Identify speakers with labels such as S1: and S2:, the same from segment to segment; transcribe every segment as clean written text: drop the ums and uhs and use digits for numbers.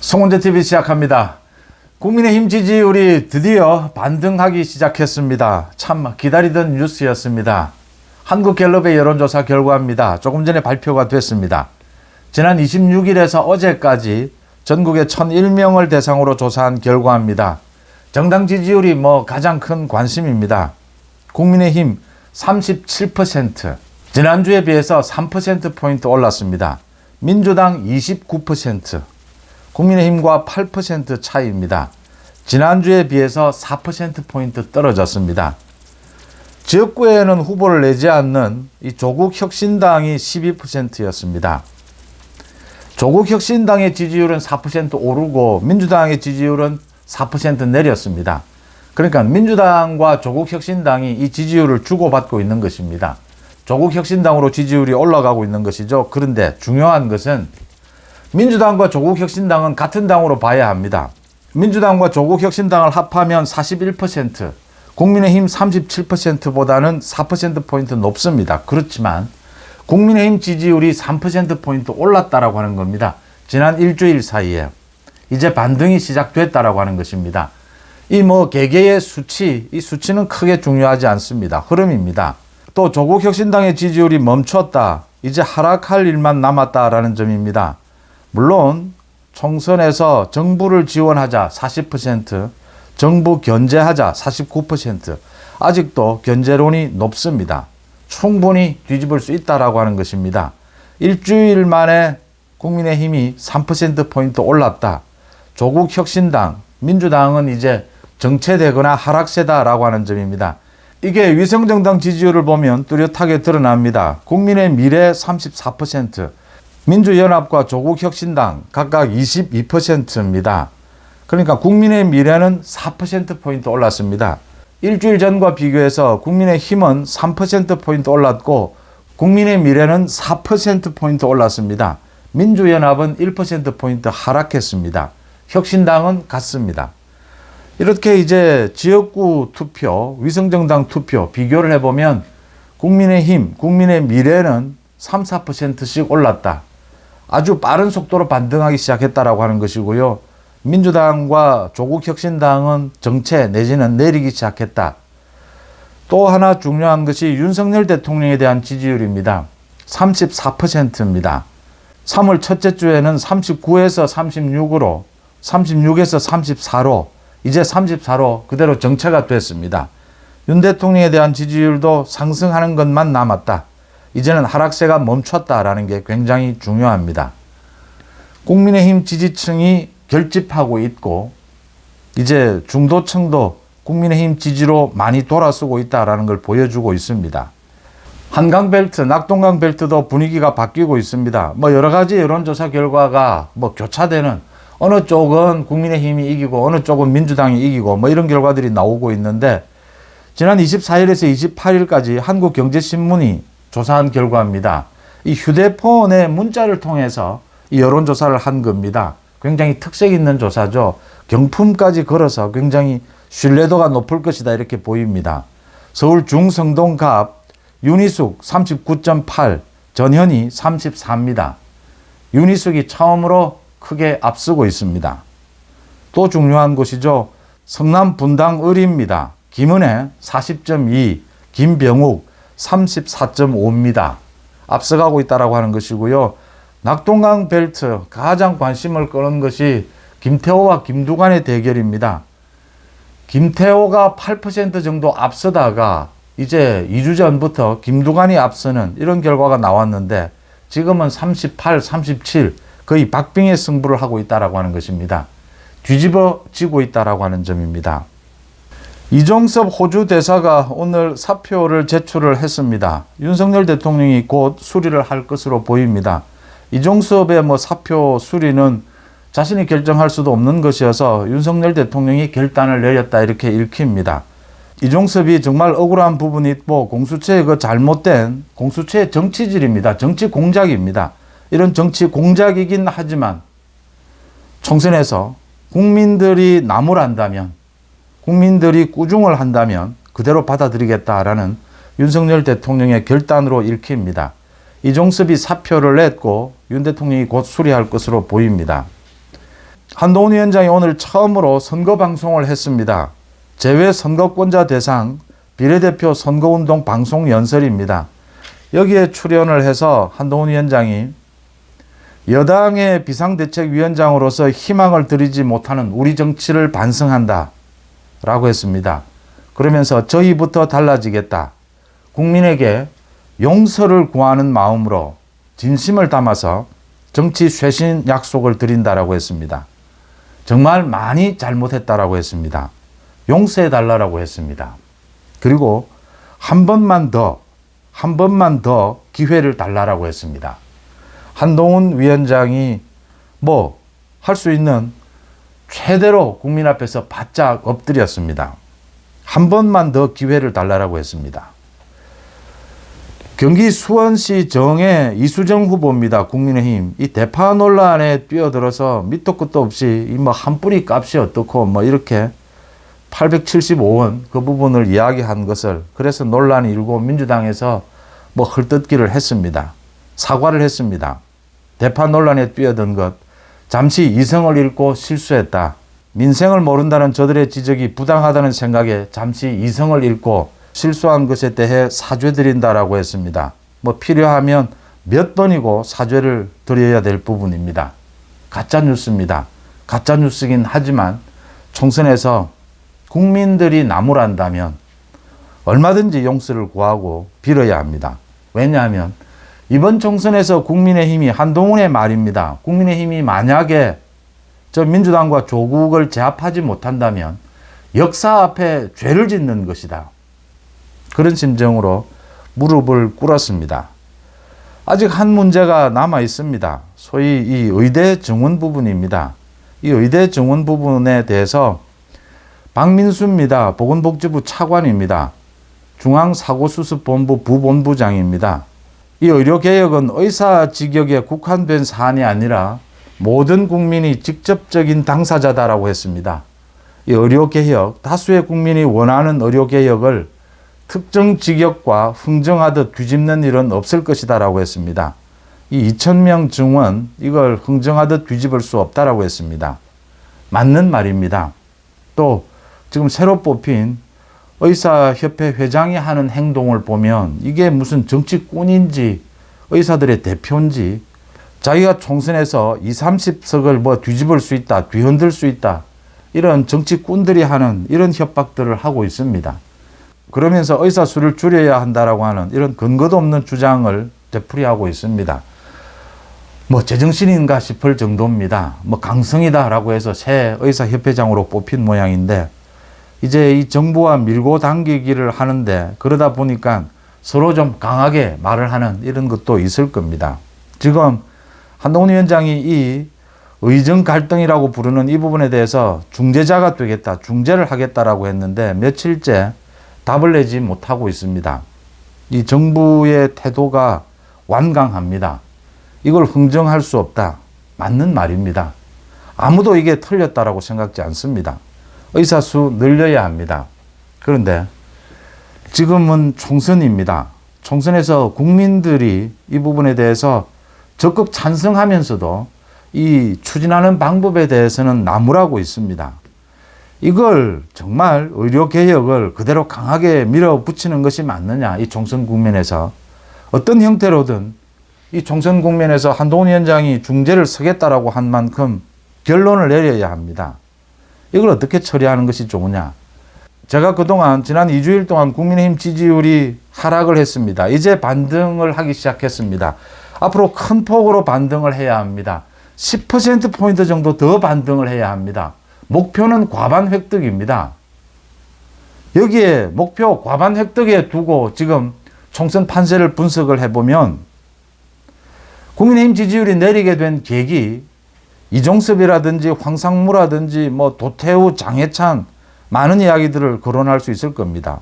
S1: 송은재TV 시작합니다. 국민의힘 지지율이 드디어 반등하기 시작했습니다. 참 기다리던 뉴스였습니다. 한국갤럽의 여론조사 결과입니다. 조금 전에 발표가 됐습니다. 지난 26일에서 어제까지 전국의 1001명을 대상으로 조사한 결과입니다. 정당 지지율이 가장 큰 관심입니다. 국민의힘 37%, 지난주에 비해서 3%포인트 올랐습니다. 민주당 29%, 국민의힘과 8% 차이입니다. 지난주에 비해서 4%포인트 떨어졌습니다. 지역구에는 후보를 내지 않는 이 조국혁신당이 12%였습니다. 조국혁신당의 지지율은 4% 오르고 민주당의 지지율은 4% 내렸습니다. 그러니까 민주당과 조국혁신당이 이 지지율을 주고받고 있는 것입니다. 조국혁신당으로 지지율이 올라가고 있는 것이죠. 그런데 중요한 것은 민주당과 조국혁신당은 같은 당으로 봐야 합니다. 민주당과 조국혁신당을 합하면 41%, 국민의힘 37%보다는 4%포인트 높습니다. 그렇지만 국민의힘 지지율이 3%포인트 올랐다라고 하는 겁니다. 지난 일주일 사이에 이제 반등이 시작됐다라고 하는 것입니다. 이 개개의 수치, 이 수치는 크게 중요하지 않습니다. 흐름입니다. 또 조국혁신당의 지지율이 멈췄다, 이제 하락할 일만 남았다라는 점입니다. 물론 총선에서 정부를 지원하자 40%, 정부 견제하자 49%, 아직도 견제론이 높습니다. 충분히 뒤집을 수 있다라고 하는 것입니다. 일주일 만에 국민의힘이 3%포인트 올랐다. 조국혁신당, 민주당은 이제 정체되거나 하락세다라고 하는 점입니다. 이게 위성정당 지지율을 보면 뚜렷하게 드러납니다. 국민의 미래 34%, 민주연합과 조국혁신당 각각 22%입니다. 그러니까 국민의 미래는 4%포인트 올랐습니다. 일주일 전과 비교해서 국민의힘은 3%포인트 올랐고 국민의 미래는 4%포인트 올랐습니다. 민주연합은 1%포인트 하락했습니다. 혁신당은 같습니다. 이렇게 이제 지역구 투표, 위성정당 투표 비교를 해보면 국민의힘, 국민의 미래는 3, 4%씩 올랐다. 아주 빠른 속도로 반등하기 시작했다라고 하는 것이고요. 민주당과 조국혁신당은 정체 내지는 내리기 시작했다. 또 하나 중요한 것이 윤석열 대통령에 대한 지지율입니다. 34%입니다. 3월 첫째 주에는 39에서 36으로, 36에서 34로, 이제 34로 그대로 정체가 됐습니다. 윤 대통령에 대한 지지율도 상승하는 것만 남았다. 이제는 하락세가 멈췄다라는 게 굉장히 중요합니다. 국민의힘 지지층이 결집하고 있고 이제 중도층도 국민의힘 지지로 많이 돌아서고 있다라는 걸 보여주고 있습니다. 한강벨트, 낙동강벨트도 분위기가 바뀌고 있습니다. 여러 가지 여론조사 결과가 교차되는, 어느 쪽은 국민의힘이 이기고 어느 쪽은 민주당이 이기고 이런 결과들이 나오고 있는데, 지난 24일에서 28일까지 한국경제신문이 조사한 결과입니다. 이 휴대폰의 문자를 통해서 이 여론조사를 한 겁니다. 굉장히 특색 있는 조사죠. 경품까지 걸어서 굉장히 신뢰도가 높을 것이다 이렇게 보입니다. 서울 중성동갑 윤희숙 39.8, 전현희 34입니다. 윤희숙이 처음으로 크게 앞서고 있습니다. 또 중요한 것이죠. 성남 분당 을입니다. 김은혜 40.2, 김병욱 34.5입니다. 앞서가고 있다라고 하는 것이고요. 낙동강 벨트 가장 관심을 끄는 것이 김태호와 김두관의 대결입니다. 김태호가 8% 정도 앞서다가 이제 2주 전부터 김두관이 앞서는 이런 결과가 나왔는데 지금은 38, 37 거의 박빙의 승부를 하고 있다라고 하는 것입니다. 뒤집어지고 있다라고 하는 점입니다. 이종섭 호주 대사가 오늘 사표를 제출을 했습니다. 윤석열 대통령이 곧 수리를 할 것으로 보입니다. 이종섭의 사표 수리는 자신이 결정할 수도 없는 것이어서 윤석열 대통령이 결단을 내렸다 이렇게 읽힙니다. 이종섭이 정말 억울한 부분이 있고 공수처의 잘못된 공수처의 정치질입니다. 정치 공작입니다. 이런 정치 공작이긴 하지만 총선에서 국민들이 나무란다면, 국민들이 꾸중을 한다면 그대로 받아들이겠다라는 윤석열 대통령의 결단으로 읽힙니다. 이종섭이 사표를 냈고 윤 대통령이 곧 수리할 것으로 보입니다. 한동훈 위원장이 오늘 처음으로 선거 방송을 했습니다. 재외 선거권자 대상 비례대표 선거운동 방송 연설입니다. 여기에 출연을 해서 한동훈 위원장이 여당의 비상대책위원장으로서 희망을 드리지 못하는 우리 정치를 반성한다 라고 했습니다. 그러면서 저희부터 달라지겠다. 국민에게 용서를 구하는 마음으로 진심을 담아서 정치 쇄신 약속을 드린다라고 했습니다. 정말 많이 잘못했다라고 했습니다. 용서해달라고 했습니다. 그리고 한 번만 더 기회를 달라고 했습니다. 한동훈 위원장이 할 수 있는 최대로 국민 앞에서 바짝 엎드렸습니다. 한 번만 더 기회를 달라고 했습니다. 경기 수원시 정의 이수정 후보입니다. 국민의힘. 이 대파 논란에 뛰어들어서 밑도 끝도 없이 한 뿌리 값이 어떻고 이렇게 875원 그 부분을 이야기한 것을 그래서 논란이 일고 민주당에서 헐뜯기를 했습니다. 사과를 했습니다. 대파 논란에 뛰어든 것 잠시 이성을 잃고 실수했다. 민생을 모른다는 저들의 지적이 부당하다는 생각에 잠시 이성을 잃고 실수한 것에 대해 사죄드린다라고 했습니다. 필요하면 몇 번이고 사죄를 드려야 될 부분입니다. 가짜뉴스입니다. 가짜뉴스긴 하지만 총선에서 국민들이 나무란다면 얼마든지 용서를 구하고 빌어야 합니다. 왜냐하면 이번 총선에서 국민의힘이 한동훈의 말입니다. 국민의힘이 만약에 저 민주당과 조국을 제압하지 못한다면 역사 앞에 죄를 짓는 것이다. 그런 심정으로 무릎을 꿇었습니다. 아직 한 문제가 남아 있습니다. 소위 이 의대 정원 부분입니다. 이 의대 정원 부분에 대해서 박민수입니다. 보건복지부 차관입니다. 중앙사고수습본부 부본부장입니다. 이 의료개혁은 의사 직역에 국한된 사안이 아니라 모든 국민이 직접적인 당사자다라고 했습니다. 이 의료개혁, 다수의 국민이 원하는 의료개혁을 특정 직역과 흥정하듯 뒤집는 일은 없을 것이다라고 했습니다. 이 2,000명 증원, 이걸 흥정하듯 뒤집을 수 없다라고 했습니다. 맞는 말입니다. 또 지금 새로 뽑힌 의사협회 회장이 하는 행동을 보면 이게 무슨 정치꾼인지 의사들의 대표인지 자기가 총선에서 20, 30석을 뒤집을 수 있다, 뒤흔들 수 있다 이런 정치꾼들이 하는 이런 협박들을 하고 있습니다. 그러면서 의사 수를 줄여야 한다라고 하는 이런 근거도 없는 주장을 되풀이하고 있습니다. 제정신인가 싶을 정도입니다. 강성이다라고 해서 새 의사협회장으로 뽑힌 모양인데 이제 이 정부와 밀고 당기기를 하는데 그러다 보니까 서로 좀 강하게 말을 하는 이런 것도 있을 겁니다. 지금 한동훈 위원장이 이 의정 갈등이라고 부르는 이 부분에 대해서 중재자가 되겠다, 중재를 하겠다라고 했는데 며칠째 답을 내지 못하고 있습니다. 이 정부의 태도가 완강합니다. 이걸 흥정할 수 없다. 맞는 말입니다. 아무도 이게 틀렸다라고 생각지 않습니다. 의사 수 늘려야 합니다. 그런데 지금은 총선입니다. 총선에서 국민들이 이 부분에 대해서 적극 찬성하면서도 이 추진하는 방법에 대해서는 나무라고 있습니다. 이걸 정말 의료개혁을 그대로 강하게 밀어붙이는 것이 맞느냐, 이 총선 국면에서. 어떤 형태로든 이 총선 국면에서 한동훈 위원장이 중재를 서겠다라고 한 만큼 결론을 내려야 합니다. 이걸 어떻게 처리하는 것이 좋으냐. 제가 그동안 지난 2주일 동안 국민의힘 지지율이 하락을 했습니다. 이제 반등을 하기 시작했습니다. 앞으로 큰 폭으로 반등을 해야 합니다. 10%포인트 정도 더 반등을 해야 합니다. 목표는 과반 획득입니다. 여기에 목표 과반 획득에 두고 지금 총선 판세를 분석을 해보면 국민의힘 지지율이 내리게 된 계기, 이종섭이라든지 황상무라든지 도태우, 장해찬 많은 이야기들을 거론할 수 있을 겁니다.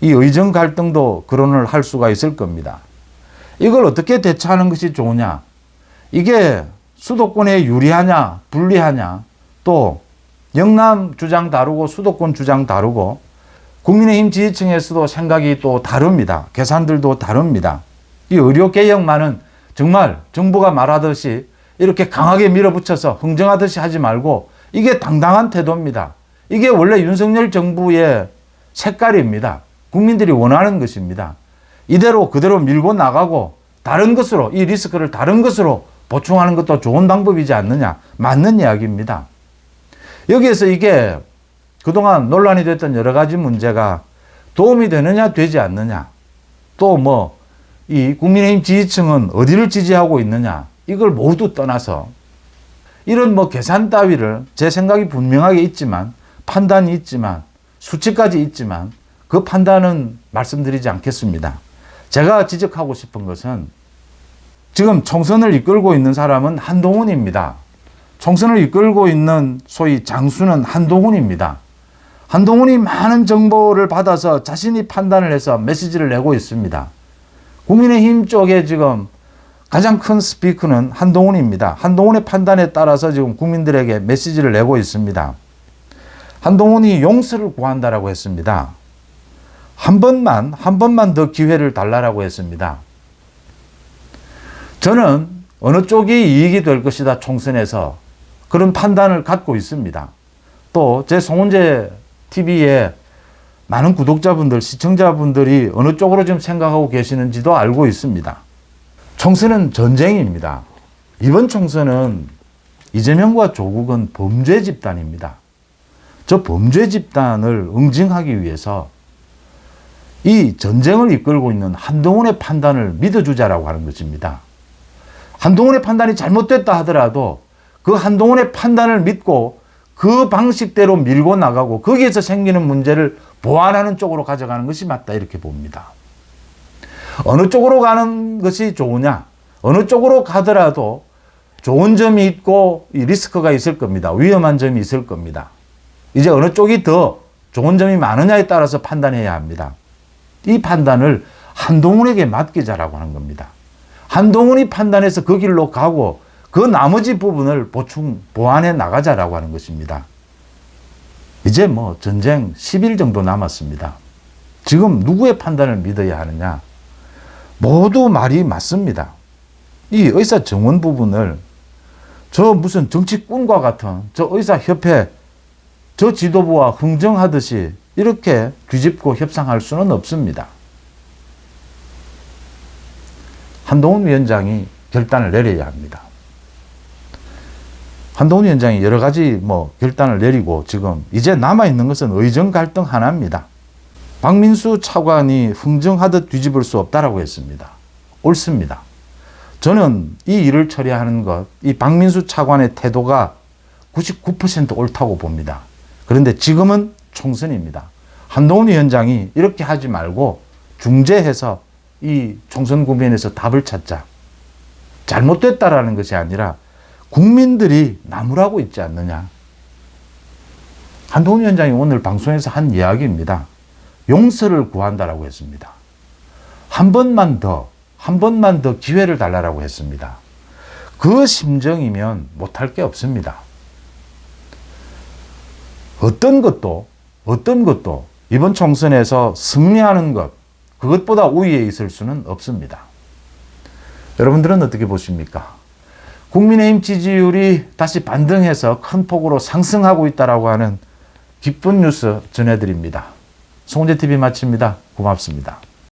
S1: 이 의정 갈등도 거론을 할 수가 있을 겁니다. 이걸 어떻게 대처하는 것이 좋으냐? 이게 수도권에 유리하냐, 불리하냐? 또 영남 주장 다르고 수도권 주장 다르고 국민의힘 지지층에서도 생각이 또 다릅니다. 계산들도 다릅니다. 이 의료개혁만은 정말 정부가 말하듯이 이렇게 강하게 밀어붙여서 흥정하듯이 하지 말고 이게 당당한 태도입니다. 이게 원래 윤석열 정부의 색깔입니다. 국민들이 원하는 것입니다. 이대로 그대로 밀고 나가고 다른 것으로 이 리스크를 다른 것으로 보충하는 것도 좋은 방법이지 않느냐. 맞는 이야기입니다. 여기에서 이게 그동안 논란이 됐던 여러 가지 문제가 도움이 되느냐 되지 않느냐, 또 이 국민의힘 지지층은 어디를 지지하고 있느냐, 이걸 모두 떠나서 이런 계산 따위를 제 생각이 분명하게 있지만, 판단이 있지만, 수치까지 있지만 그 판단은 말씀드리지 않겠습니다. 제가 지적하고 싶은 것은 지금 총선을 이끌고 있는 사람은 한동훈입니다. 총선을 이끌고 있는 소위 장수는 한동훈입니다. 한동훈이 많은 정보를 받아서 자신이 판단을 해서 메시지를 내고 있습니다. 국민의힘 쪽에 지금 가장 큰 스피커는 한동훈입니다. 한동훈의 판단에 따라서 지금 국민들에게 메시지를 내고 있습니다. 한동훈이 용서를 구한다라고 했습니다. 한 번만 더 기회를 달라라고 했습니다. 저는 어느 쪽이 이익이 될 것이다 총선에서 그런 판단을 갖고 있습니다. 또 제 송은재 TV에 많은 구독자분들, 시청자분들이 어느 쪽으로 지금 생각하고 계시는지도 알고 있습니다. 총선은 전쟁입니다. 이번 총선은 이재명과 조국은 범죄 집단입니다. 저 범죄 집단을 응징하기 위해서 이 전쟁을 이끌고 있는 한동훈의 판단을 믿어주자라고 하는 것입니다. 한동훈의 판단이 잘못됐다 하더라도 그 한동훈의 판단을 믿고 그 방식대로 밀고 나가고 거기에서 생기는 문제를 보완하는 쪽으로 가져가는 것이 맞다, 이렇게 봅니다. 어느 쪽으로 가는 것이 좋으냐, 어느 쪽으로 가더라도 좋은 점이 있고 리스크가 있을 겁니다. 위험한 점이 있을 겁니다. 이제 어느 쪽이 더 좋은 점이 많으냐에 따라서 판단해야 합니다. 이 판단을 한동훈에게 맡기자라고 하는 겁니다. 한동훈이 판단해서 그 길로 가고 그 나머지 부분을 보완해 나가자라고 하는 것입니다. 이제 전쟁 10일 정도 남았습니다. 지금 누구의 판단을 믿어야 하느냐? 모두 말이 맞습니다. 이 의사 정원 부분을 저 무슨 정치꾼과 같은 저 의사협회 저 지도부와 흥정하듯이 이렇게 뒤집고 협상할 수는 없습니다. 한동훈 위원장이 결단을 내려야 합니다. 한동훈 위원장이 여러 가지 결단을 내리고 지금 이제 남아있는 것은 의정 갈등 하나입니다. 박민수 차관이 흥정하듯 뒤집을 수 없다라고 했습니다. 옳습니다. 저는 이 일을 처리하는 이 박민수 차관의 태도가 99% 옳다고 봅니다. 그런데 지금은 총선입니다. 한동훈 위원장이 이렇게 하지 말고 중재해서 이 총선 국면에서 답을 찾자. 잘못됐다라는 것이 아니라 국민들이 나무라고 있지 않느냐. 한동훈 위원장이 오늘 방송에서 한 이야기입니다. 용서를 구한다라고 했습니다. 한 번만 더 기회를 달라라고 했습니다. 그 심정이면 못할 게 없습니다. 어떤 것도 이번 총선에서 승리하는 것, 그것보다 우위에 있을 수는 없습니다. 여러분들은 어떻게 보십니까? 국민의힘 지지율이 다시 반등해서 큰 폭으로 상승하고 있다고 하는 기쁜 뉴스 전해드립니다. 송은재 TV 마칩니다. 고맙습니다.